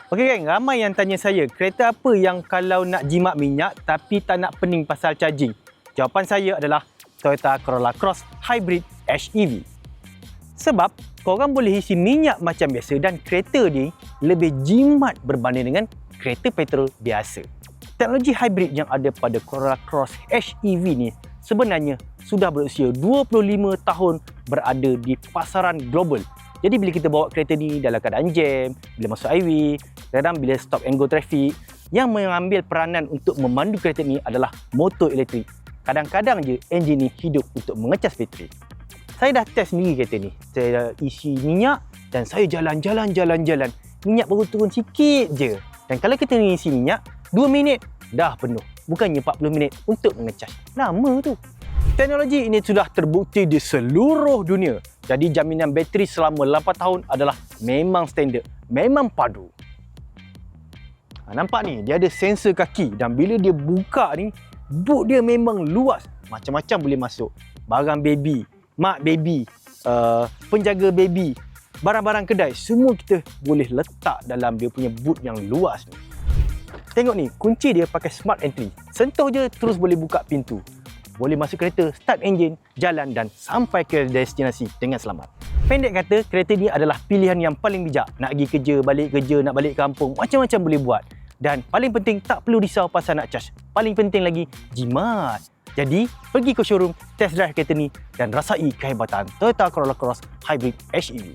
Okey kan, ramai yang tanya saya, kereta apa yang kalau nak jimat minyak tapi tak nak pening pasal charging? Jawapan saya adalah Toyota Corolla Cross Hybrid HEV. Sebab korang boleh isi minyak macam biasa dan kereta ni lebih jimat berbanding dengan kereta petrol biasa. Teknologi hybrid yang ada pada Corolla Cross HEV ni sebenarnya sudah berusia 25 tahun berada di pasaran global. Jadi bila kita bawa kereta ni dalam keadaan jam, bila masuk highway, kadang bila stop and go traffic, yang mengambil peranan untuk memandu kereta ni adalah motor elektrik. Kadang-kadang je enjin ni hidup untuk mengecas bateri. Saya dah test sendiri kereta ni. Saya dah isi minyak dan saya jalan-jalan. Minyak baru turun sikit je. Dan kalau kita ni isi minyak, 2 minit dah penuh. Bukannya 40 minit untuk mengecas. Lama tu. Teknologi ini sudah terbukti di seluruh dunia. Jadi jaminan bateri selama 8 tahun adalah memang standard, memang padu. Nampak ni, dia ada sensor kaki dan bila dia buka ni, boot dia memang luas. Macam-macam boleh masuk. Barang baby, mak baby, penjaga baby, barang-barang kedai, semua kita boleh letak dalam dia punya boot yang luas ni. Tengok ni, kunci dia pakai smart entry. Sentuh je terus boleh buka pintu. Boleh masuk kereta, start enjin, jalan dan sampai ke destinasi dengan selamat. Pendek kata, kereta ni adalah pilihan yang paling bijak. Nak pergi kerja, nak balik kampung, macam-macam boleh buat. Dan paling penting, tak perlu risau pasal nak charge. Paling penting lagi, jimat. Jadi, pergi ke showroom, test drive kereta ni dan rasai kehebatan Toyota Corolla Cross Hybrid HEV.